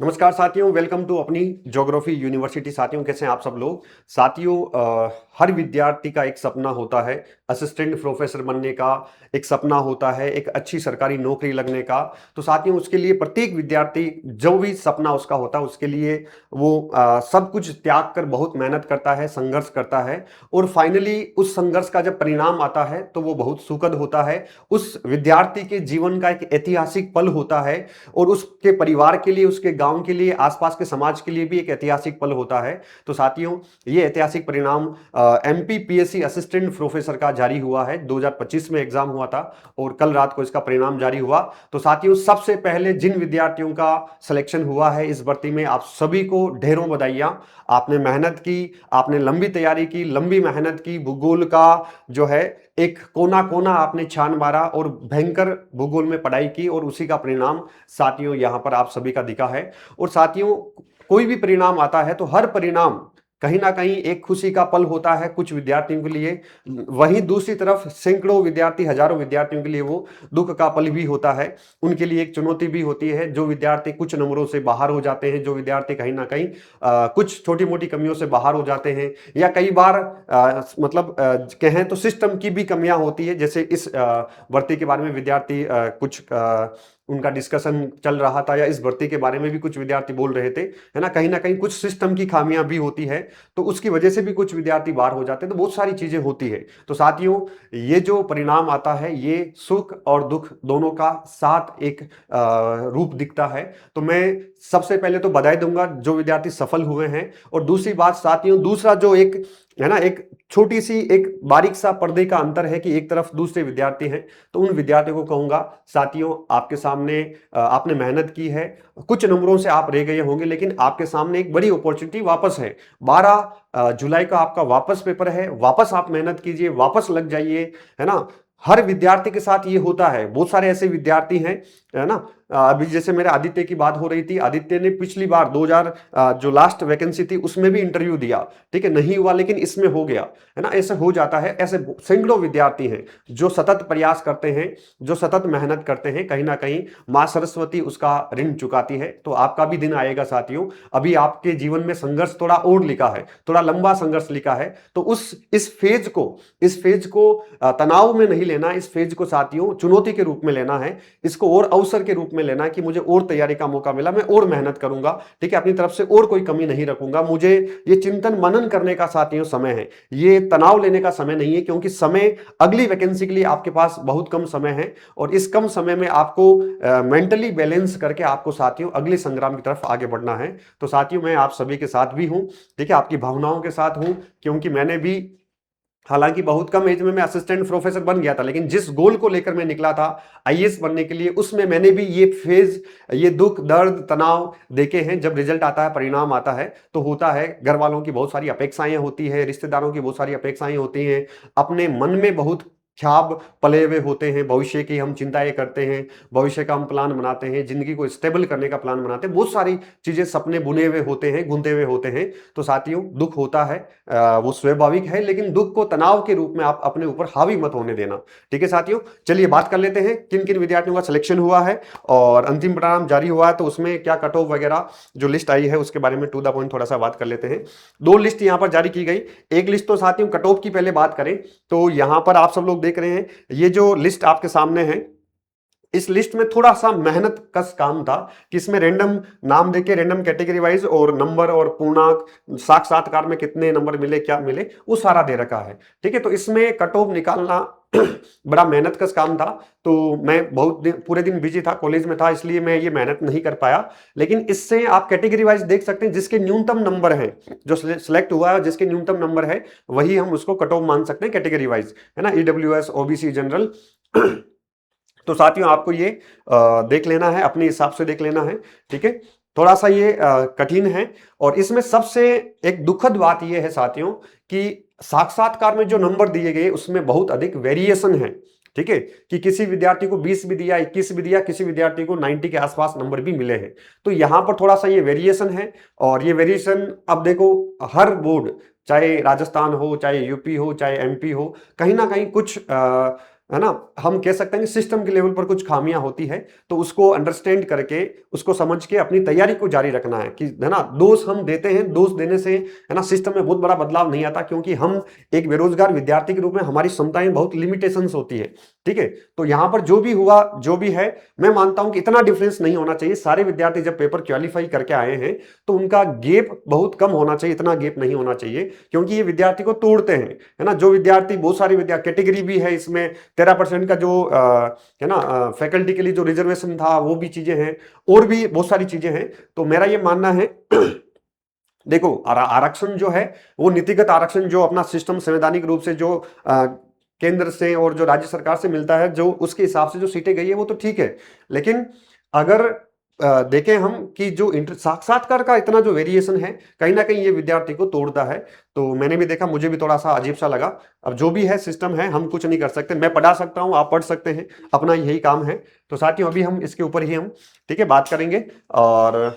नमस्कार साथियों, welcome to अपनी ज्योग्राफी यूनिवर्सिटी। साथियों, कैसे हैं आप सब लोग। साथियों, हर विद्यार्थी का एक सपना होता है असिस्टेंट प्रोफेसर बनने का, एक सपना होता है एक अच्छी सरकारी नौकरी लगने का। तो साथियों, उसके लिए प्रत्येक विद्यार्थी जो भी सपना उसका होता है उसके लिए वो सब कुछ त्याग कर बहुत मेहनत करता है, संघर्ष करता है और फाइनली उस संघर्ष का जब परिणाम आता है तो वो बहुत सुखद होता है। उस विद्यार्थी के जीवन का एक ऐतिहासिक पल होता है और उसके परिवार के लिए, उसके गांव के लिए, आसपास के समाज के लिए भी एक ऐतिहासिक पल होता है। तो साथियों, ये ऐतिहासिक परिणाम एमपीपीएससी असिस्टेंट प्रोफेसर का जारी हुआ है। 2025 में एग्जाम हुआ था और कल रात को इसका परिणाम जारी हुआ। तो साथियों, सबसे पहले जिन विद्यार्थियों का सिलेक्शन हुआ है इस भर्ती में, आप सभी को ढेरों बधाइयां। आपने मेहनत की, आपने लंबी तैयारी की, लंबी मेहनत की, भूगोल का जो है एक कोना कोना आपने छान मारा और भयंकर भूगोल में पढ़ाई की और उसी का परिणाम साथियों यहां पर आप सभी का दिखा है। और साथियों, कोई भी परिणाम आता है तो हर परिणाम कहीं ना कहीं एक खुशी का पल होता है कुछ विद्यार्थियों के लिए। वहीं दूसरी तरफ सैकड़ों विद्यार्थी, हजारों विद्यार्थियों के लिए वो दुख का पल भी होता है। उनके लिए एक चुनौती भी होती है। जो विद्यार्थी कुछ नंबरों से बाहर हो जाते हैं, जो विद्यार्थी कहीं ना कहीं कुछ छोटी मोटी कमियों से बाहर हो जाते हैं, या कई बार मतलब कहें तो सिस्टम की भी कमियां होती है। जैसे इस भर्ती के बारे में विद्यार्थी कुछ उनका डिस्कशन चल रहा था, या इस भर्ती के बारे में भी कुछ विद्यार्थी बोल रहे थे, है ना कहीं कुछ सिस्टम की खामियां भी होती है। तो उसकी वजह से भी कुछ विद्यार्थी बाहर हो जाते हैं। तो बहुत सारी चीजें होती है। तो साथियों, ये जो परिणाम आता है ये सुख और दुख दोनों का साथ एक रूप दिखता है। तो मैं सबसे पहले तो बधाई दूंगा जो विद्यार्थी सफल हुए हैं। और दूसरी बात साथियों, दूसरा जो एक है ना, एक छोटी सी एक बारीक सा पर्दे का अंतर है कि एक तरफ दूसरे विद्यार्थी हैं। तो उन विद्यार्थियों को कहूंगा, साथियों आपके सामने आपने मेहनत की है, कुछ नंबरों से आप रह गए होंगे, लेकिन आपके सामने एक बड़ी अपॉर्चुनिटी वापस है। 12 जुलाई का आपका वापस पेपर है। वापस आप मेहनत कीजिए, वापस लग जाइए, है ना। हर विद्यार्थी के साथ ये होता है। बहुत सारे ऐसे विद्यार्थी हैं, है ना। अभी जैसे मेरे आदित्य की बात हो रही थी, आदित्य ने पिछली बार 2000 जो लास्ट वैकेंसी थी उसमें भी इंटरव्यू दिया, ठीक है, नहीं हुआ, लेकिन इसमें हो गया, है ना। ऐसे हो जाता है। ऐसे सैकड़ों विद्यार्थी हैं जो सतत प्रयास करते हैं, जो सतत मेहनत करते हैं। कहीं ना कहीं मां सरस्वती उसका ऋण चुकाती है। तो आपका भी दिन आएगा साथियों। अभी आपके जीवन में संघर्ष थोड़ा और लिखा है, थोड़ा लंबा संघर्ष लिखा है। तो उस इस फेज को तनाव में नहीं लेना, इस फेज को साथियों चुनौती के रूप में लेना है। इसको और अवसर के रूप में लेना है कि मुझे और तैयारी का मौका मिला, मैं और मेहनत करूंगा, ठीक है, अपनी तरफ से और कोई कमी नहीं रखूंगा। मुझे ये चिंतन मनन करने का साथियों समय है, ये तनाव लेने का समय नहीं है, क्योंकि समय अगली वैकेंसी के लिए आपके पास बहुत कम समय है। और इस कम समय में आपको मेंटली बैलेंस करके आपको साथियों अगले संग्राम की तरफ आगे बढ़ना है। तो साथियों, मैं आप सभी के साथ भी हूं, ठीक है, आपकी भावनाओं के साथ हूं। क्योंकि मैंने भी, हालांकि बहुत कम एज में मैं असिस्टेंट प्रोफेसर बन गया था, लेकिन जिस गोल को लेकर मैं निकला था आईएएस बनने के लिए, उसमें मैंने भी ये फेज, ये दुख दर्द तनाव देखे हैं। जब रिजल्ट आता है, परिणाम आता है, तो होता है घर वालों की बहुत सारी अपेक्षाएं होती है, रिश्तेदारों की बहुत सारी अपेक्षाएं होती हैं, अपने मन में बहुत ख्याब पले हुए होते हैं, भविष्य की हम चिंताएं करते हैं, भविष्य का हम प्लान बनाते हैं, जिंदगी को स्टेबल करने का प्लान बनाते हैं, बहुत सारी चीजें, सपने बुने हुए होते हैं, गुंथे हुए होते हैं। तो साथियों, दुख होता है, वो स्वाभाविक है, लेकिन दुख को तनाव के रूप में आप अपने ऊपर हावी मत होने देना, ठीक है साथियों। चलिए बात कर लेते हैं किन किन विद्यार्थियों का सिलेक्शन हुआ है और अंतिम परिणाम जारी हुआ है, तो उसमें क्या कट ऑफ वगैरह जो लिस्ट आई है उसके बारे में टू द पॉइंट थोड़ा सा बात कर लेते हैं। दो लिस्ट यहां पर जारी की गई। एक लिस्ट तो साथियों कट ऑफ की पहले बात करें तो यहां पर आप सब लोग देख रहे हैं, ये जो लिस्ट आपके सामने है, इस लिस्ट में थोड़ा सा मेहनत कस काम था कि इसमें रैंडम नाम देके, रैंडम कैटेगरी वाइज और नंबर और पूर्णांक, साक्षात्कार में कितने नंबर मिले, क्या मिले, वो सारा दे रखा है, ठीक है। तो इसमें कट ऑफ निकालना बड़ा मेहनत कस काम था। तो मैं बहुत दिन, पूरे दिन बिजी था, कॉलेज में था, इसलिए मैं ये मेहनत नहीं कर पाया। लेकिन इससे आप कैटेगरी वाइज देख सकते हैं, जिसके न्यूनतम नंबर है, जो सिलेक्ट हुआ है, जिसके न्यूनतम नंबर है, वही हम उसको कट ऑफ मान सकते हैं कैटेगरी वाइज, है ना, ईडब्ल्यूएस, ओबीसी, जनरल। तो साथियों, आपको ये देख लेना है, अपने हिसाब से देख लेना है, ठीक है। थोड़ा सा ये कठिन है। और इसमें सबसे एक दुखद बात यह है साथियों कि साक्षात्कार में जो नंबर दिए गए उसमें बहुत अधिक वेरिएशन है, ठीक है। कि किसी विद्यार्थी को 20 भी दिया, 21 भी दिया, किसी विद्यार्थी को 90 के आसपास नंबर भी मिले हैं। तो यहां पर थोड़ा सा ये वेरिएशन है। और ये वेरिएशन, अब देखो, हर बोर्ड, चाहे राजस्थान हो, चाहे यूपी हो, चाहे एमपी हो, कहीं ना कहीं कुछ है ना, हम कह सकते हैं कि सिस्टम के लेवल पर कुछ खामियां होती है, तो उसको अंडरस्टैंड करके, उसको समझ के अपनी तैयारी को जारी रखना है कि, है ना, दोष हम देते हैं, दोष देने से, है ना, सिस्टम में बहुत बड़ा बदलाव नहीं आता, क्योंकि हम एक बेरोजगार विद्यार्थी के रूप में हमारी क्षमताएं बहुत लिमिटेशंस होती है। ठीक है, तो यहां पर जो भी हुआ, जो भी है, मैं मानता हूं कि इतना डिफरेंस नहीं होना चाहिए। सारे विद्यार्थी जब पेपर क्वालिफाई करके आए हैं तो उनका गेप बहुत कम होना चाहिए, इतना गेप नहीं होना चाहिए, क्योंकि ये विद्यार्थी को तोड़ते हैं, है ना। जो विद्यार्थी, बहुत सारे विद्यार्थी कैटेगरी भी है इसमें, 13% का जो है ना फैकल्टी के लिए जो रिजर्वेशन था, वो भी चीजें हैं, और भी बहुत सारी चीजें हैं। तो मेरा ये मानना है देखो, आरक्षण जो है वो नीतिगत आरक्षण जो अपना सिस्टम संवैधानिक रूप से जो केंद्र से और जो राज्य सरकार से मिलता है, जो उसके हिसाब से जो सीटें गई है वो तो ठीक है, लेकिन अगर देखें हम कि जो साक्षात्कार का इतना जो वेरिएशन है, कहीं ना कहीं ये विद्यार्थी को तोड़ता है। तो मैंने भी देखा, मुझे भी थोड़ा सा अजीब सा लगा। अब जो भी है सिस्टम है, हम कुछ नहीं कर सकते। मैं पढ़ा सकता हूं, आप पढ़ सकते हैं, अपना यही काम है। तो साथियों, अभी हम इसके ऊपर ही हम, ठीक है, बात करेंगे। और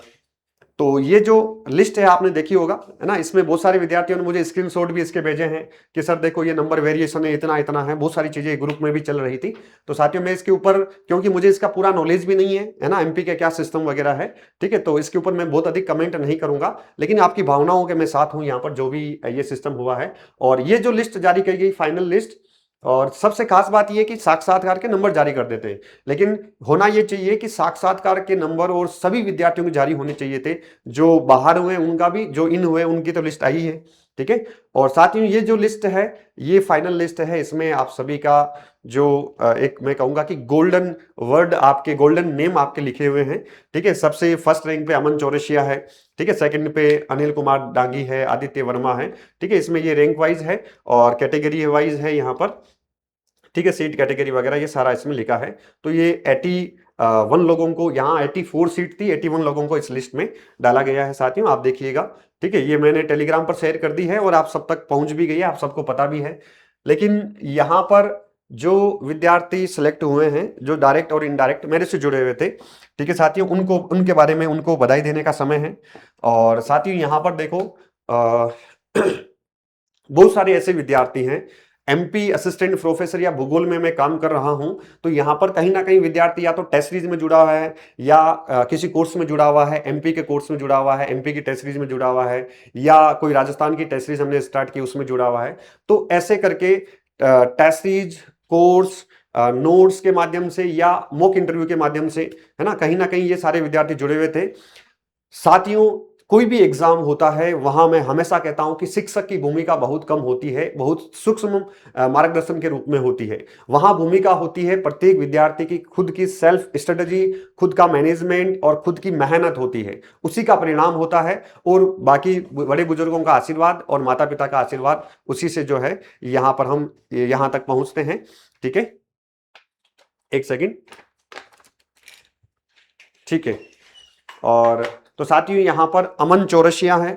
तो ये जो लिस्ट है आपने देखी होगा, है ना, इसमें बहुत सारे विद्यार्थियों ने मुझे स्क्रीनशॉट भी इसके भेजे हैं कि सर देखो ये नंबर वेरिएशन है, इतना इतना है, बहुत सारी चीजें ग्रुप में भी चल रही थी। तो साथियों, मैं इसके ऊपर, क्योंकि मुझे इसका पूरा नॉलेज भी नहीं है ना, एमपी का क्या सिस्टम वगैरह है, ठीक है, तो इसके ऊपर मैं बहुत अधिक कमेंट नहीं करूंगा, लेकिन आपकी भावनाओं के मैं साथ हूं यहाँ पर, जो भी ये सिस्टम हुआ है। और ये जो लिस्ट जारी की गई, फाइनल लिस्ट, और सबसे खास बात यह कि साक्षात्कार के नंबर जारी कर देते हैं, लेकिन होना यह चाहिए कि साक्षात्कार के नंबर और सभी विद्यार्थियों के जारी होने चाहिए थे। जो बाहर हुए उनका भी, जो इन हुए उनकी तो लिस्ट आई है, ठीक है। और साथ ही ये जो लिस्ट है, ये फाइनल लिस्ट है, इसमें आप सभी का जो एक मैं कहूंगा कि गोल्डन वर्ड, आपके गोल्डन नेम आपके लिखे हुए हैं, ठीक है। सबसे फर्स्ट रैंक पे अमन चौरसिया है, ठीक है। सेकंड पे अनिल कुमार डांगी है, आदित्य वर्मा है, ठीक है। इसमें ये रैंक वाइज है और कैटेगरी वाइज है यहाँ पर, ठीक है। सीट कैटेगरी वगैरह ये सारा इसमें लिखा है। तो ये 81 लोगों को, यहाँ 84 सीट थी, 81 लोगों को इस लिस्ट में डाला गया है साथियों, आप देखिएगा, ठीक है। ये मैंने टेलीग्राम पर शेयर कर दी है और आप सब तक पहुंच भी गई है, आप सबको पता भी है। लेकिन यहाँ पर जो विद्यार्थी सिलेक्ट हुए हैं, जो डायरेक्ट और इनडायरेक्ट मेरे से जुड़े हुए थे, ठीक है साथियों, उनको, उनके बारे में उनको बधाई देने का समय है। और साथियों, यहाँ पर देखो बहुत सारे ऐसे विद्यार्थी हैं, एमपी असिस्टेंट प्रोफेसर या भूगोल में मैं काम कर रहा हूं, तो यहां पर कहीं ना कहीं विद्यार्थी या तो टेस्ट सीरीज में जुड़ा हुआ है, या किसी कोर्स में जुड़ा हुआ है, एमपी के कोर्स में जुड़ा हुआ है, एमपी की टेस्ट सीरीज में जुड़ा हुआ है, या कोई राजस्थान की टेस्ट सीरीज हमने स्टार्ट की उसमें जुड़ा हुआ है। तो ऐसे करके टेस्ट सीरीज, कोर्स, नोट्स के माध्यम से या मॉक इंटरव्यू के माध्यम से, है ना कहीं ये सारे विद्यार्थी जुड़े हुए थे। साथियों, कोई भी एग्जाम होता है, वहां मैं हमेशा कहता हूं कि शिक्षक की भूमिका बहुत कम होती है, बहुत सूक्ष्म मार्गदर्शन के रूप में होती है। वहां भूमिका होती है प्रत्येक विद्यार्थी की खुद की सेल्फ स्ट्रेटजी, खुद का मैनेजमेंट और खुद की मेहनत होती है, उसी का परिणाम होता है। और बाकी बड़े बुजुर्गों का आशीर्वाद और माता पिता का आशीर्वाद, उसी से जो है यहां पर हम यहां तक पहुंचते हैं, ठीक है। एक सेकेंड, ठीक है। और तो साथियों, यहां पर अमन चौरसिया है,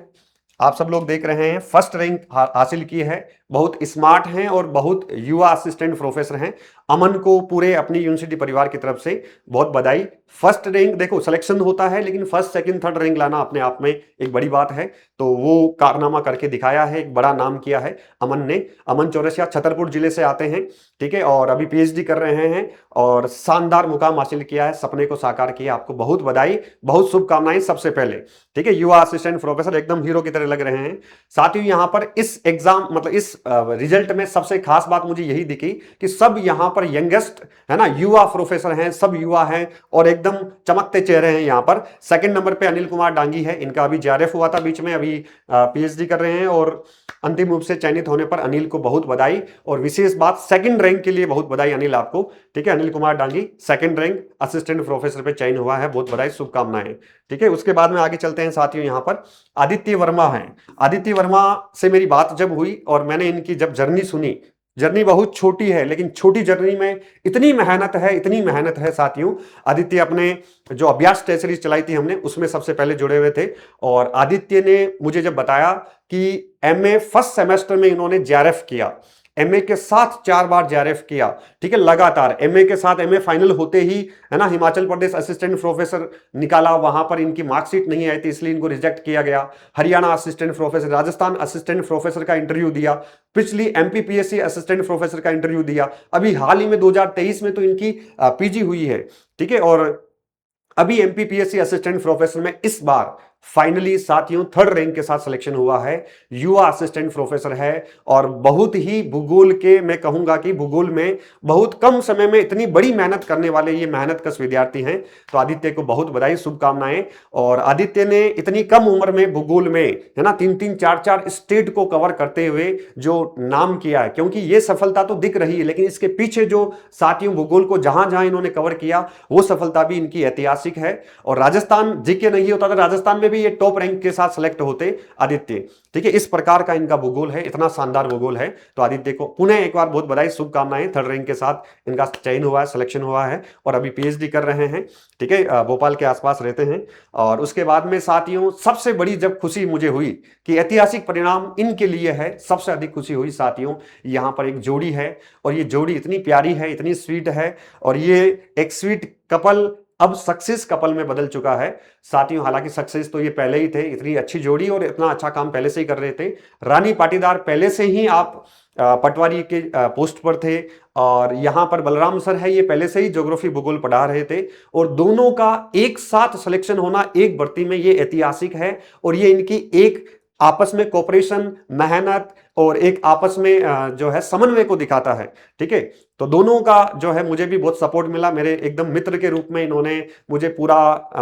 आप सब लोग देख रहे हैं, फर्स्ट रैंक हासिल की है, बहुत स्मार्ट हैं और बहुत युवा असिस्टेंट प्रोफेसर हैं। अमन को पूरे अपनी यूनिवर्सिटी परिवार की तरफ से बहुत बधाई। फर्स्ट रैंक, देखो सिलेक्शन होता है, लेकिन फर्स्ट सेकंड थर्ड रैंक लाना अपने आप में एक बड़ी बात है, तो वो कारनामा करके दिखाया है, एक बड़ा नाम किया है अमन ने। अमन चौरसिया छतरपुर जिले से आते हैं, ठीक है, और अभी पीएचडी कर रहे हैं और शानदार मुकाम हासिल किया है, सपने को साकार किया। आपको बहुत बधाई, बहुत शुभकामनाएं सबसे पहले, ठीक है। युवा असिस्टेंट प्रोफेसर एकदम हीरो की तरह लग रहे हैं। साथियों, यहां पर इस एग्जाम, मतलब इस रिजल्ट में सबसे खास बात मुझे यही दिखी कि सब यहां पर यंगेस्ट, है ना, युवा प्रोफेसर हैं, सब युवा हैं और एकदम चमकते चेहरे हैं। यहां पर सेकंड नंबर पे अनिल कुमार डांगी है, इनका अभी जेआरएफ हुआ था बीच में, अभी पीएचडी कर रहे हैं और अंतिम रूप से चयनित होने पर अनिल को बहुत बधाई। और विशेष बात, सेकंड रैंक के लिए बहुत बधाई अनिल आपको, ठीक है। Anil Kumar Dangi second rank assistant professor पे चयन हुआ है, बहुत बधाई, शुभकामनाएं, ठीक है। उसके बाद में आगे चलते हैं साथियों, यहां पर आदित्य वर्मा है। आदित्य वर्मा से मेरी बात जब हुई और मैंने इनकी जब जर्नी सुनी, जर्नी बहुत छोटी है, लेकिन छोटी जर्नी में इतनी मेहनत है, इतनी मेहनत है साथियों। आदित्य अपने जो अभ्यास टेस्ट सीरीज चलाई थी हमने, उसमें सबसे पहले जुड़े हुए थे। और आदित्य ने मुझे जब बताया कि एमए फर्स्ट सेमेस्टर में इन्होंने जेआरएफ किया, एमए के साथ 4 बार जेआरएफ किया, ठीक है, लगातार एमए के साथ एमए फाइनल होते ही, है ना, हिमाचल प्रदेश असिस्टेंट प्रोफेसर निकाला, वहां पर इनकी मार्कशीट नहीं आई थी इसलिए इनको रिजेक्ट किया गया। Haryana assistant professor, Rajasthan assistant professor का इंटरव्यू दिया, पिछली एमपीपीएससी असिस्टेंट प्रोफेसर का इंटरव्यू दिया, अभी हाल ही में 2023 में तो इनकी पीजी हुई है, ठीक है। और अभी एमपीपीएससी असिस्टेंट प्रोफेसर में इस बार फाइनली साथियों 3rd रैंक के साथ सिलेक्शन हुआ है, युवा असिस्टेंट प्रोफेसर है। और बहुत ही भूगोल के, मैं कहूंगा कि भूगोल में बहुत कम समय में इतनी बड़ी मेहनत करने वाले ये मेहनत कश विद्यार्थी हैं। तो आदित्य को बहुत बधाई, शुभकामनाएं। और आदित्य ने इतनी कम उम्र में भूगोल में, है ना, 3-3 4-4 स्टेट को कवर करते हुए जो नाम किया है, क्योंकि ये सफलता तो दिख रही है लेकिन इसके पीछे जो साथियों भूगोल को जहां जहां इन्होंने कवर किया वो सफलता भी इनकी ऐतिहासिक है। और राजस्थान जीके नहीं होता तो राजस्थान में भी ये टॉप रैंक के साथ सेलेक्ट होते आदित्य, ठीक है। इस प्रकार का इनका भूगोल है, इतना शानदार भूगोल है। तो आदित्य को पुनः एक बार बहुत बधाई, शुभकामनाएं। 3rd रैंक के साथ इनका चयन हुआ है, सिलेक्शन हुआ है और अभी पीएचडी कर रहे हैं, ठीक है, भोपाल के आसपास रहते हैं। और उसके बाद में साथियों सबसे बड़ी जब खुशी मुझे हुई कि ऐतिहासिक परिणाम इनके लिए है, सबसे अधिक खुशी हुई साथियों, यहां पर एक जोड़ी है और ये जोड़ी इतनी प्यारी है, इतनी स्वीट है और ये एक स्वीट कपल अब सक्सेस कपल में बदल चुका है साथियों। हालांकि सक्सेस तो ये पहले ही थे, इतनी अच्छी जोड़ी और इतना अच्छा काम पहले से ही कर रहे थे। रानी पाटीदार पहले से ही आप पटवारी के पोस्ट पर थे और यहां पर बलराम सर है, ये पहले से ही ज्योग्राफी भूगोल पढ़ा रहे थे और दोनों का एक साथ सिलेक्शन होना एक भर्ती में ये ऐतिहासिक है। और ये इनकी एक आपस में कोऑपरेशन, मेहनत और एक आपस में जो है समन्वय को दिखाता है, ठीक है। तो दोनों का जो है मुझे भी बहुत सपोर्ट मिला, मेरे एकदम मित्र के रूप में इन्होंने मुझे पूरा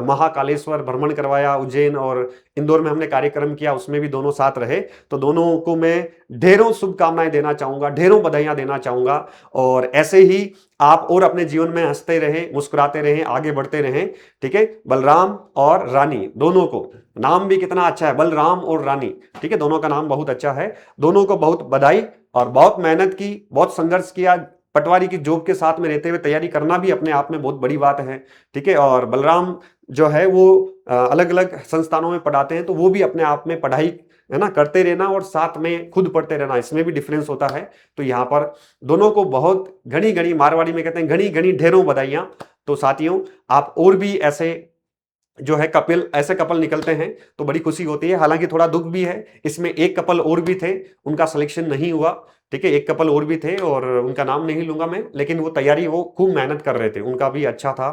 महाकालेश्वर भ्रमण करवाया, उज्जैन और इंदौर में हमने कार्यक्रम किया, उसमें भी दोनों साथ रहे। तो दोनों को मैं ढेरों शुभकामनाएं देना चाहूंगा, ढेरों बधाइयां देना चाहूंगा। और ऐसे ही आप और अपने जीवन में हंसते रहें, मुस्कुराते रहें, आगे बढ़ते रहें, ठीक है। बलराम और रानी दोनों को, नाम भी कितना अच्छा है, बलराम और रानी, ठीक है, दोनों का नाम बहुत अच्छा है। दोनों को बहुत बधाई और बहुत मेहनत की, बहुत संघर्ष किया। पटवारी की जॉब के साथ में रहते हुए तैयारी करना भी अपने आप में बहुत बड़ी बात है, ठीक है। और बलराम जो है वो अलग अलग संस्थानों में पढ़ाते हैं, तो वो भी अपने आप में पढ़ाई, है ना, करते रहना और साथ में खुद पढ़ते रहना, इसमें भी डिफरेंस होता है। तो यहाँ पर दोनों को बहुत घनी घनी, मारवाड़ी में कहते हैं घनी घनी ढेरों बधाइयां। तो साथियों आप और भी ऐसे जो है कपिल, ऐसे कपल निकलते हैं तो बड़ी खुशी होती है। हालांकि थोड़ा दुख भी है, इसमें एक कपल और भी थे, उनका सिलेक्शन नहीं हुआ, ठीक है। एक कपल और भी थे और उनका नाम नहीं लूंगा मैं, लेकिन वो तैयारी, वो खूब मेहनत कर रहे थे, उनका भी अच्छा था,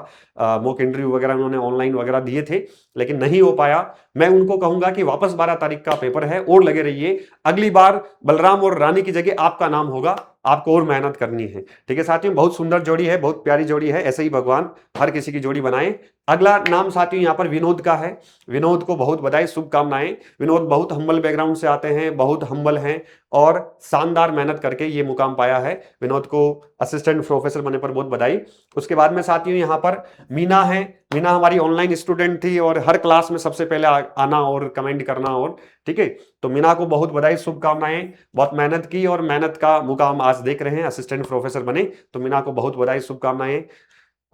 मॉक इंटरव्यू वगैरह उन्होंने ऑनलाइन वगैरह दिए थे लेकिन नहीं हो पाया। मैं उनको कहूंगा कि वापस 12 तारीख का पेपर है और लगे रहिए, अगली बार बलराम और रानी की जगह आपका नाम होगा, आपको और मेहनत करनी है, ठीक है साथियों। बहुत सुंदर जोड़ी है, बहुत प्यारी जोड़ी है, ऐसे ही भगवान हर किसी की जोड़ी बनाए। अगला नाम साथियों यहाँ पर विनोद का है, विनोद को बहुत बधाई, शुभकामनाएं। विनोद बहुत हम्बल बैकग्राउंड से आते हैं, बहुत हम्बल हैं और शानदार मेहनत करके ये मुकाम पाया है। विनोद को असिस्टेंट प्रोफेसर बनने पर बहुत बधाई। उसके बाद में साथियों यहाँ पर मीना है, मीना हमारी ऑनलाइन स्टूडेंट थी और हर क्लास में सबसे पहले आना और कमेंट करना, और ठीक है। तो मीना को बहुत बधाई, शुभकामनाएं, बहुत मेहनत की और मेहनत का मुकाम आज देख रहे हैं, असिस्टेंट प्रोफेसर बने। तो मीना को बहुत बधाई, शुभकामनाएं।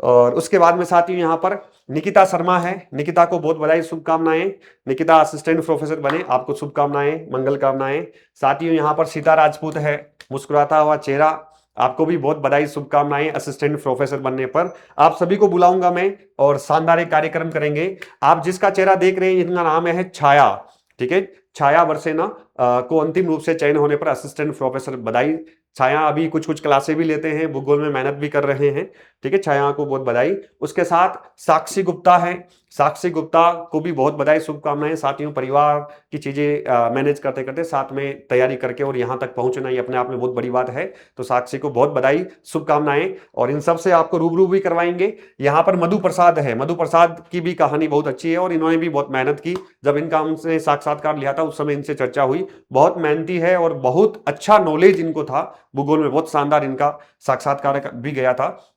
और उसके बाद में साथियों यहाँ पर निकिता शर्मा है, निकिता को बहुत बधाई, शुभकामनाएं। निकिता असिस्टेंट प्रोफेसर बने, आपको शुभकामनाएं, मंगल कामनाएं। साथियों यहाँ पर सीता राजपूत है, मुस्कुराता हुआ चेहरा, आपको भी बहुत बधाई, शुभकामनाएं असिस्टेंट प्रोफेसर बनने पर। आप सभी को बुलाऊंगा मैं और शानदार एक कार्यक्रम करेंगे। आप जिसका चेहरा देख रहे हैं इनका नाम है छाया, ठीक है, छाया वर्सेना को अंतिम रूप से चयन होने पर असिस्टेंट प्रोफेसर, बधाई। छाया अभी कुछ कुछ क्लासें भी लेते हैं, भूगोल में मेहनत भी कर रहे हैं, ठीक है, छाया को बहुत बधाई। उसके साथ साक्षी गुप्ता है, साक्षी गुप्ता को भी बहुत बधाई, शुभकामनाएं। साथियों परिवार की चीजें मैनेज करते करते साथ में तैयारी करके और यहाँ तक पहुंचना ये अपने आप में बहुत बड़ी बात है। तो साक्षी को बहुत बधाई, शुभकामनाएं। और इन सब से आपको रूबरू भी करवाएंगे। यहाँ पर मधु प्रसाद है, मधु प्रसाद की भी कहानी बहुत अच्छी है और इन्होंने भी बहुत मेहनत की। जब इनका हमसे साक्षात्कार लिया था उस समय इनसे चर्चा हुई, बहुत मेहनती है और बहुत अच्छा नॉलेज इनको था भूगोल में, बहुत शानदार इनका साक्षात्कार भी गया था।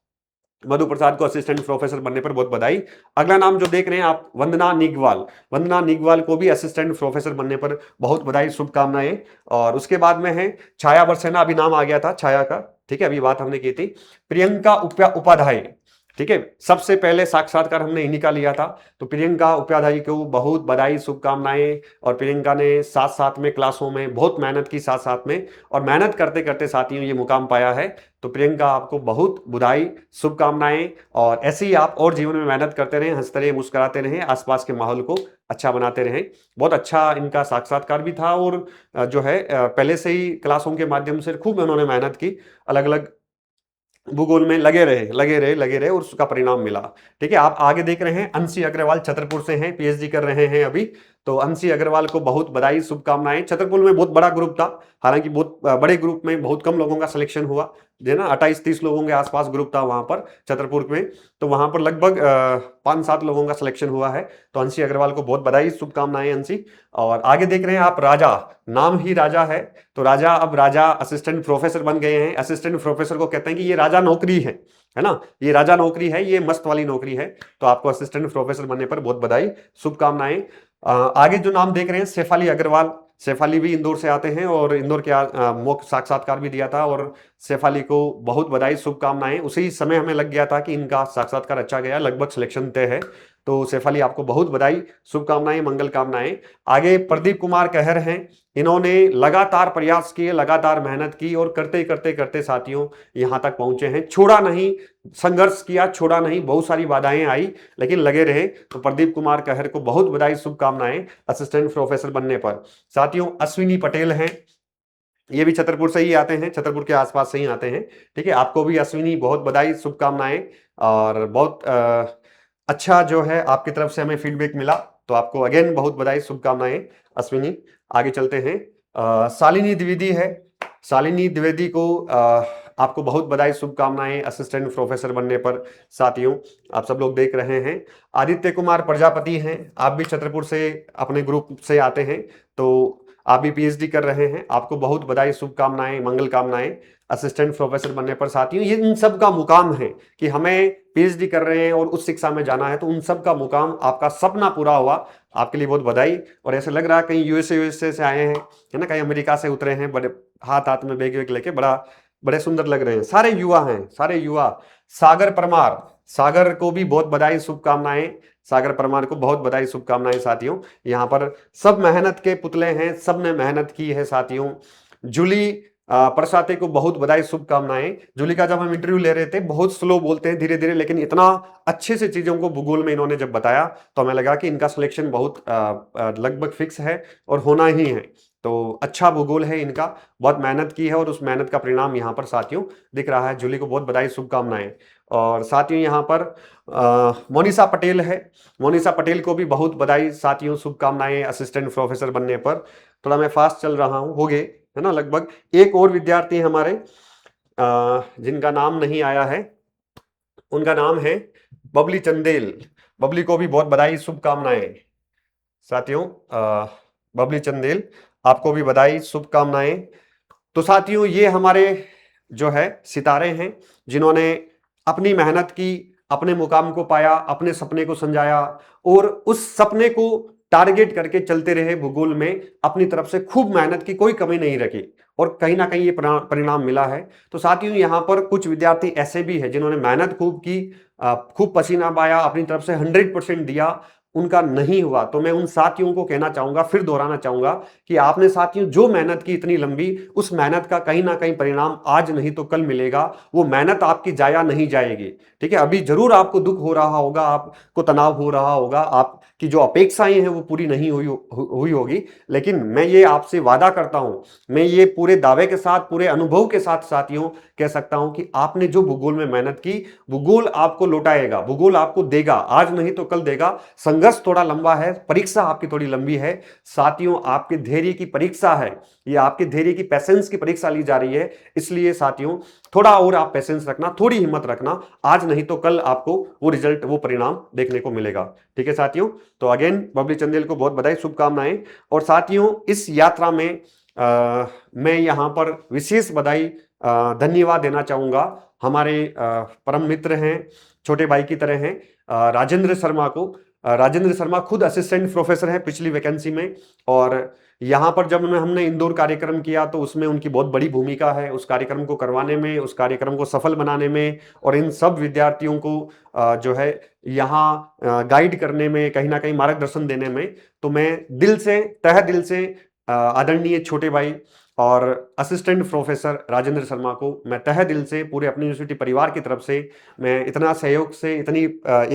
मधु प्रसाद को असिस्टेंट प्रोफेसर बनने पर बहुत बधाई। अगला नाम जो देख रहे हैं आप, वंदना निगवाल, वंदना निगवाल को भी असिस्टेंट प्रोफेसर बनने पर बहुत बधाई, शुभकामनाएं। और उसके बाद में है छाया बरसेना, अभी नाम आ गया था छाया का, ठीक है, अभी बात हमने की थी। प्रियंका उपाध्याय, ठीक है, सबसे पहले साक्षात्कार हमने इन्हीं का लिया था। तो प्रियंका उपाध्याय को बहुत बधाई, शुभकामनाएं। और प्रियंका ने साथ साथ में क्लासों में बहुत मेहनत की, साथ साथ में, और मेहनत करते करते साथियों ये मुकाम पाया है। तो प्रियंका आपको बहुत बधाई, शुभकामनाएं। और ऐसे ही आप और जीवन में मेहनत करते रहें, हंसते रहें, मुस्कुराते रहें, आसपास के माहौल को अच्छा बनाते रहें। बहुत अच्छा इनका साक्षात्कार भी था, और जो है पहले से ही क्लासों के माध्यम से खूब उन्होंने मेहनत की, अलग अलग भूगोल में लगे रहे और उसका परिणाम मिला। ठीक है, आप आगे देख रहे हैं अंशी अग्रवाल छतरपुर से हैं, पीएचडी कर रहे हैं अभी। तो अंशी अग्रवाल को बहुत बधाई, शुभकामनाएं। छतरपुर में बहुत बड़ा ग्रुप था, हालांकि बहुत बड़े ग्रुप में बहुत कम लोगों का सिलेक्शन हुआ, जो ना 28-30 लोगों के आसपास ग्रुप था वहां पर छतरपुर में। तो वहां पर लगभग 5-7 लोगों का सिलेक्शन हुआ है। तो अंशी अग्रवाल को बहुत बधाई, शुभकामनाएं अंशी। और आगे देख रहे हैं आप राजा, नाम ही राजा है। तो राजा, अब राजा असिस्टेंट प्रोफेसर बन गए हैं। असिस्टेंट प्रोफेसर को कहते हैं कि ये राजा नौकरी है ना, ये राजा नौकरी है, ये मस्त वाली नौकरी है। तो आपको असिस्टेंट प्रोफेसर बनने पर बहुत बधाई, शुभकामनाएं। आगे जो नाम देख रहे हैं शेफाली अग्रवाल, शेफाली भी इंदौर से आते हैं और इंदौर के मौक साक्षात्कार भी दिया था। और शेफाली को बहुत बधाई, शुभकामनाएं। उसी समय हमें लग गया था कि इनका साक्षात्कार अच्छा गया, लगभग सिलेक्शन तय है। तो शेफाली आपको बहुत बधाई, शुभकामनाएं, मंगल कामनाएं। आगे प्रदीप कुमार कहर हैं, इन्होंने लगातार प्रयास किए, लगातार मेहनत की, और करते करते करते साथियों यहां तक पहुंचे हैं। छोड़ा नहीं, संघर्ष किया, छोड़ा नहीं, बहुत सारी बाधाएं आई, लेकिन लगे रहे। तो प्रदीप कुमार कहर को बहुत बधाई, शुभकामनाएं असिस्टेंट प्रोफेसर बनने पर। साथियों अश्विनी पटेल हैं, ये भी छतरपुर से ही आते हैं, छतरपुर के आसपास से ही आते हैं। ठीक है, आपको भी अश्विनी बहुत बधाई, शुभकामनाएं। और बहुत अच्छा जो है आपकी तरफ से हमें फीडबैक मिला, तो आपको अगेन बहुत बधाई, शुभकामनाएं अश्विनी। आगे चलते हैं, शालिनी द्विवेदी है। शालिनी द्विवेदी को आपको बहुत बधाई, शुभकामनाएं असिस्टेंट प्रोफेसर बनने पर। साथियों आप सब लोग देख रहे हैं, आदित्य कुमार प्रजापति हैं, आप भी छतरपुर से अपने ग्रुप से आते हैं। तो आप भी पीएचडी कर रहे हैं, आपको बहुत बधाई, शुभकामनाएं, मंगल कामनाएं असिस्टेंट प्रोफेसर बनने पर। साथियों ये इन सब का मुकाम है कि हमें पीएचडी कर रहे हैं और उच्च शिक्षा में जाना है, तो उन सब का मुकाम, आपका सपना पूरा हुआ, आपके लिए बहुत बधाई। और ऐसे लग रहा है कहीं यूएसए से आए हैं, है ना, कहीं अमेरिका से उतरे हैं, बड़े हाथ हाथ में बैग वैग लेके, बड़े सुंदर लग रहे हैं, सारे युवा हैं, सारे युवा। सागर परमार, सागर को भी बहुत बधाई, शुभकामनाएं। सागर परमार को बहुत बधाई, शुभकामनाएं। साथियों यहाँ पर सब मेहनत के पुतले हैं, सब ने मेहनत की है। साथियों जूली प्रसाते को बहुत बधाई, शुभकामनाएं। जूली का जब हम इंटरव्यू ले रहे थे, बहुत स्लो बोलते हैं, धीरे धीरे, लेकिन इतना अच्छे से चीजों को भूगोल में इन्होंने जब बताया, तो हमें लगा कि इनका सिलेक्शन बहुत लगभग फिक्स है और होना ही है। तो अच्छा भूगोल है इनका, बहुत मेहनत की है, और उस मेहनत का परिणाम यहाँ पर साथियों दिख रहा है। जूली को बहुत बधाई, शुभकामनाएं। और साथियों यहाँ पर मोनिशा पटेल है, मोनिशा पटेल को भी बहुत बधाई साथियों, शुभकामनाएं असिस्टेंट प्रोफेसर बनने पर। थोड़ा मैं फास्ट चल रहा हूँ, हो गए है ना लगभग। एक और विद्यार्थी हमारे जिनका नाम नहीं आया है, उनका नाम है बबली चंदेल। बबली को भी बहुत बधाई, शुभकामनाएं। साथियों बबली चंदेल, आपको भी बधाई, शुभकामनाएं। तो साथियों ये हमारे जो है सितारे हैं, जिन्होंने अपनी मेहनत की, अपने मुकाम को पाया, अपने सपने को संजाया, और उस सपने को टारगेट करके चलते रहे भूगोल में, अपनी तरफ से खूब मेहनत की, कोई कमी नहीं रखी, और कहीं ना कहीं ये परिणाम मिला है। तो साथियों यहाँ पर कुछ विद्यार्थी ऐसे भी हैं जिन्होंने मेहनत खूब की, खूब पसीना बहाया, अपनी तरफ से 100% दिया, उनका नहीं हुआ। तो मैं उन साथियों को कहना चाहूंगा, फिर दोहराना चाहूंगा, कि आपने साथियों जो मेहनत की इतनी लंबी, उस मेहनत का कहीं ना कहीं परिणाम आज नहीं तो कल मिलेगा। वो मेहनत आपकी जाया नहीं जाएगी। ठीक है, अभी जरूर आपको दुख हो रहा होगा, आपको तनाव हो रहा होगा, आपकी जो अपेक्षाएं हैं वो पूरी नहीं हुई होगी, लेकिन मैं ये आपसे वादा करता हूं, मैं ये पूरे दावे के साथ, पूरे अनुभव के साथ साथियों कह सकता हूं कि आपने जो भूगोल में मेहनत की, भूगोल आपको लौटाएगा, भूगोल आपको देगा, आज नहीं तो कल देगा। संघर्ष थोड़ा लंबा है, परीक्षा आपकी थोड़ी लंबी है। साथियों आपके धैर्य की परीक्षा है, ये आपके धैर्य की, पैसेंस की परीक्षा ली जा रही है। इसलिए साथियों थोड़ा और आप पैसेंस रखना, थोड़ी हिम्मत रखना, आज नहीं तो कल आपको वो रिजल्ट, वो परिणाम देखने को मिलेगा। ठीक है साथियों, तो अगेन बबली चंदेल को बहुत बधाई, शुभकामनाएं। और साथियों इस यात्रा में मैं यहां पर विशेष बधाई, धन्यवाद देना चाहूंगा हमारे परम मित्र हैं, छोटे भाई की तरह हैं, राजेंद्र शर्मा को। राजेंद्र शर्मा खुद असिस्टेंट प्रोफेसर है पिछली वैकेंसी में, और यहाँ पर जब हमने इंदौर कार्यक्रम किया तो उसमें उनकी बहुत बड़ी भूमिका है, उस कार्यक्रम को करवाने में, उस कार्यक्रम को सफल बनाने में, और इन सब विद्यार्थियों को जो है यहाँ गाइड करने में, कहीं ना कहीं मार्गदर्शन देने में। तो मैं दिल से, तहे दिल से आदरणीय छोटे भाई और असिस्टेंट प्रोफेसर राजेंद्र शर्मा को मैं तहे दिल से पूरे अपनी यूनिवर्सिटी परिवार की तरफ से मैं इतना सहयोग से, इतनी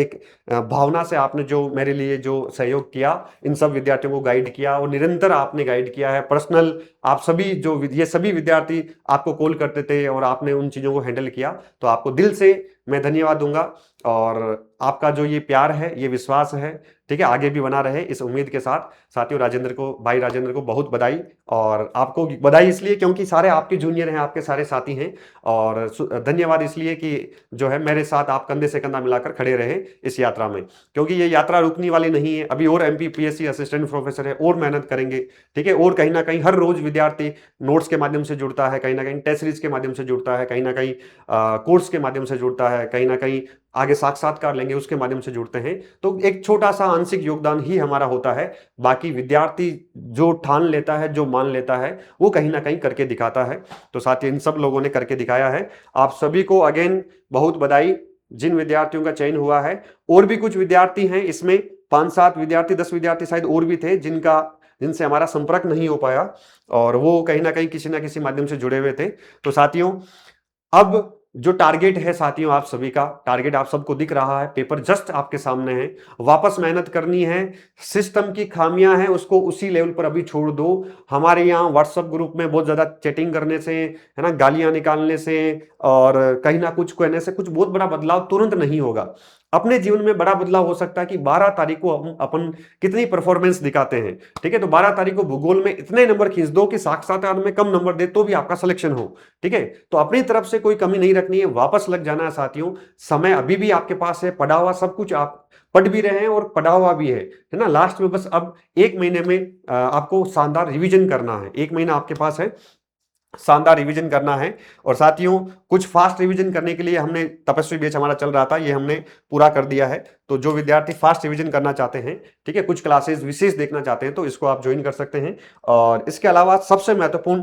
एक भावना से आपने जो मेरे लिए जो सहयोग किया, इन सब विद्यार्थियों को गाइड किया और निरंतर आपने गाइड किया है पर्सनल, आप सभी जो ये सभी विद्यार्थी आपको कॉल करते थे और आपने उन चीज़ों को हैंडल किया, तो आपको दिल से मैं धन्यवाद दूंगा। और आपका जो ये प्यार है, ये विश्वास है, ठीक है, आगे भी बना रहे इस उम्मीद के साथ। साथियों, राजेंद्र को, भाई राजेंद्र को बहुत बधाई, और आपको बधाई इसलिए क्योंकि सारे आपके जूनियर हैं, आपके सारे साथी हैं, और धन्यवाद इसलिए कि जो है मेरे साथ आप कंधे से कंधा मिलाकर खड़े रहे इस यात्रा में, क्योंकि ये यात्रा रुकने वाली नहीं है। अभी और MPPSC असिस्टेंट प्रोफेसर है और मेहनत करेंगे, ठीक है, और कहीं ना कहीं हर रोज विद्यार्थी नोट्स के माध्यम से जुड़ता है, कहीं ना कहीं टेस्ट सीरीज के माध्यम से जुड़ता है, कहीं ना कहीं कोर्स के माध्यम से जुड़ता है, कहीं ना कहीं आगे साक्षात्कार लेंगे उसके माध्यम से जुड़ते हैं। तो एक छोटा सा आंशिक योगदान ही हमारा होता है, बाकी विद्यार्थी जो ठान लेता है, जो मान लेता है, वो कहीं ना कहीं करके दिखाता है। तो साथ ही इन सब लोगों ने करके दिखाया है। आप सभी को अगेन बहुत बधाई, जिन विद्यार्थियों का चयन हुआ है। और भी कुछ विद्यार्थी हैं इसमें, 5-7 विद्यार्थी, 10 विद्यार्थी शायद और भी थे जिनसे हमारा संपर्क नहीं हो पाया, और वो कहीं ना कहीं किसी ना किसी माध्यम से जुड़े हुए थे। तो साथियों, अब जो टारगेट है साथियों, आप सभी का टारगेट आप सबको दिख रहा है, पेपर जस्ट आपके सामने है, वापस मेहनत करनी है। सिस्टम की खामियां हैं उसको उसी लेवल पर अभी छोड़ दो। हमारे यहाँ व्हाट्सएप ग्रुप में बहुत ज्यादा चैटिंग करने से, है ना, गालियां निकालने से और कहीं ना कुछ कहने से कुछ बहुत बड़ा बदलाव तुरंत नहीं होगा। अपने जीवन में बड़ा बदलाव हो सकता है कि 12 तारीख को अपन कितनी परफॉर्मेंस दिखाते हैं, ठीक है। तो 12 तारीख को भूगोल में इतने नंबर खींच दो कि साक्षात्कार में कम नंबर दे तो भी आपका सिलेक्शन हो, ठीक है। तो अपनी तरफ से कोई कमी नहीं रखनी है, वापस लग जाना है साथियों। समय अभी भी आपके पास है, पढ़ा हुआ सब कुछ आप पढ़ भी रहे हैं और पढ़ा हुआ भी है ना। लास्ट में बस अब 1 महीने में आपको शानदार रिवीजन करना है। 1 महीना आपके पास है, शानदार रिवीजन करना है। और साथियों, कुछ फास्ट रिवीजन करने के लिए हमने तपस्वी बैच हमारा चल रहा था, ये हमने पूरा कर दिया है। तो जो विद्यार्थी फास्ट रिवीजन करना चाहते हैं, ठीक है, कुछ क्लासेस विशेष देखना चाहते हैं, तो इसको आप ज्वाइन कर सकते हैं। और इसके अलावा सबसे महत्वपूर्ण,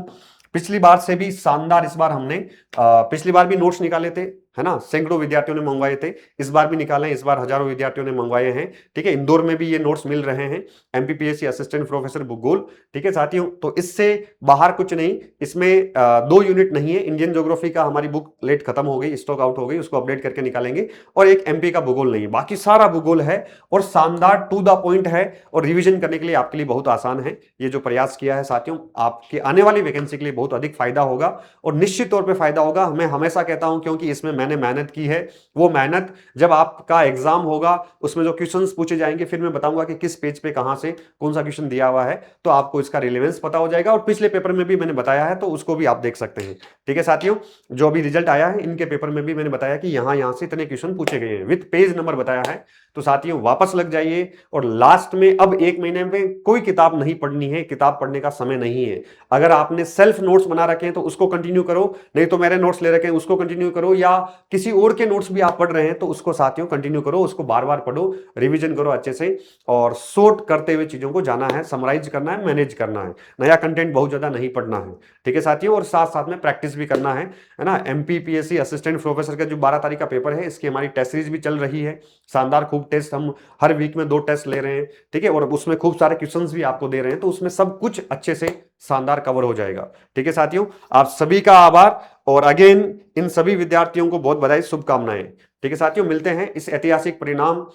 पिछली बार से भी शानदार इस बार हमने पिछली बार भी नोट्स निकाले थे, है ना, सैकड़ों विद्यार्थियों ने मंगवाए थे। इस बार भी निकाले, इस बार हजारों विद्यार्थियों ने मंगवाए हैं, ठीक है। इंदौर में भी ये नोट्स मिल रहे हैं, MPPSC असिस्टेंट प्रोफेसर भूगोल, ठीक है साथियों। तो इससे बाहर कुछ नहीं, इसमें 2 यूनिट नहीं है। इंडियन ज्योग्राफी का हमारी बुक लेट खत्म हो गई, स्टॉक आउट हो गई, उसको अपडेट करके निकालेंगे। और एक MP का भूगोल नहीं है, बाकी सारा भूगोल है और शानदार टू द पॉइंट है, और रिविजन करने के लिए आपके लिए बहुत आसान है। ये जो प्रयास किया है साथियों, आपके आने वाली वैकेंसी के लिए बहुत अधिक फायदा होगा, और निश्चित तौर पर फायदा होगा। मैं हमेशा कहता हूं, क्योंकि इसमें मैंने मेहनत की है। वो मेहनत जब आपका एग्जाम होगा, उसमें जो क्वेश्चंस पूछे जाएंगे, फिर मैं बताऊंगा कि किस पेज पे कहां से कौन सा क्वेश्चन दिया हुआ है, तो आपको इसका रिलेवेंस पता हो जाएगा। और पिछले पेपर में भी मैंने बताया है, तो उसको भी आप देख सकते हैं, ठीक है साथियों। जो अभी रिजल्ट आया है, इनके पेपर में भी मैंने बताया कि यहां से इतने क्वेश्चन पूछे गए हैं, विद पेज नंबर बताया है। तो साथियों, वापस लग जाइए। और लास्ट में अब 1 महीने में कोई किताब नहीं पढ़नी है, किताब पढ़ने का समय नहीं है। अगर आपने सेल्फ नोट्स बना रखे हैं तो उसको कंटिन्यू करो, नहीं तो मेरे नोट्स ले रखे हैं उसको कंटिन्यू करो, या किसी और के नोट्स भी आप पढ़ रहे हैं तो उसको साथियों कंटिन्यू करो, उसको बार बार पढ़ो, रिवीजन करो अच्छे से, और शॉर्ट करते हुए चीजों को जाना है, समराइज करना है, मैनेज करना है। नया कंटेंट बहुत ज्यादा नहीं पढ़ना है, ठीक है साथियों। और साथ साथ में प्रैक्टिस भी करना है ना। MPPSC असिस्टेंट प्रोफेसर का जो 12 तारीख का पेपर है, इसकी हमारी टेस्ट सीरीज भी चल रही है, शानदार खूब टेस्ट, हम हर वीक में 2 टेस्ट ले रहे हैं, ठीक है। और उसमें खूब सारे क्वेश्चंस भी आपको दे रहे हैं, तो उसमें सब कुछ अच्छे से शानदार कवर हो जाएगा, ठीक है साथियों। आप सभी का आभार, और अगेन इन सभी विद्यार्थियों को बहुत बधाई, शुभकामनाएं, ठीक है साथियों। मिलते हैं इस ऐतिहासिक परिणाम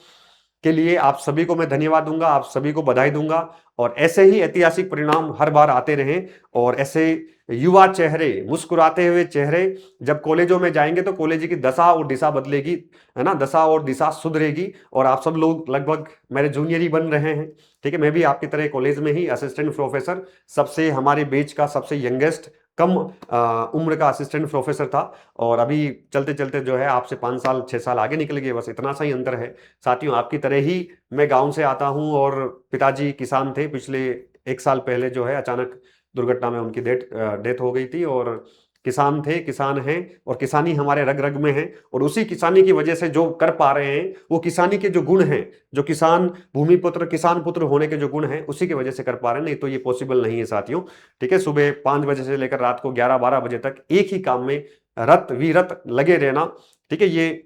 के लिए, आप सभी को मैं धन्यवाद दूंगा, आप सभी को बधाई दूंगा, और ऐसे ही ऐतिहासिक परिणाम हर बार आते रहें। और ऐसे युवा चेहरे, मुस्कुराते हुए चेहरे जब कॉलेजों में जाएंगे तो कॉलेज की दशा और दिशा बदलेगी, है ना, दशा और दिशा सुधरेगी। और आप सब लोग लगभग मेरे जूनियर ही बन रहे हैं, ठीक है। मैं भी आपकी तरह कॉलेज में ही असिस्टेंट प्रोफेसर, सबसे हमारे बैच का सबसे यंगेस्ट, कम उम्र का असिस्टेंट प्रोफेसर था, और अभी चलते चलते जो है आपसे 5 साल 6 साल आगे निकल गए, बस इतना सा ही अंतर है साथियों। आपकी तरह ही मैं गांव से आता हूं, और पिताजी किसान थे। पिछले 1 साल पहले जो है अचानक दुर्घटना में उनकी डेथ हो गई थी, और किसान थे, किसान हैं और किसानी हमारे रग रग में है और उसी किसानी की वजह से जो कर पा रहे हैं वो किसानी के जो गुण हैं, जो किसान भूमिपुत्र किसान पुत्र होने के जो गुण हैं उसी की वजह से कर पा रहे हैं, नहीं तो ये पॉसिबल नहीं है साथियों। ठीक है, सुबह 5 बजे से लेकर रात को 11-12 बजे तक एक ही काम में रत विरत लगे रहना, ठीक है, ये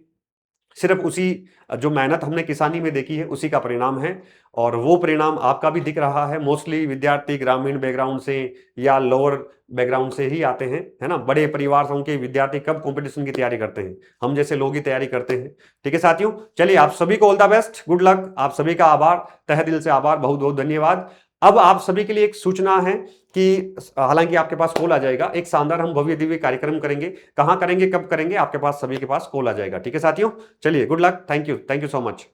सिर्फ उसी जो मेहनत हमने किसानी में देखी है उसी का परिणाम है और वो परिणाम आपका भी दिख रहा है। मोस्टली विद्यार्थी ग्रामीण बैकग्राउंड से या लोअर बैकग्राउंड से ही आते हैं, है ना। बड़े परिवार से उनके विद्यार्थी कब कंपटीशन की तैयारी करते हैं, हम जैसे लोग ही तैयारी करते हैं। ठीक है साथियों, चलिए आप सभी को all the best, good luck, आप सभी का आभार, तहे दिल से आभार, बहुत बहुत धन्यवाद। अब आप सभी के लिए एक सूचना है कि हालांकि आपके पास कॉल आ जाएगा, एक शानदार हम भव्य दिव्य कार्यक्रम करेंगे, कहां करेंगे कब करेंगे आपके पास सभी के पास कॉल आ जाएगा। ठीक है साथियों, चलिए good luck, thank you so much.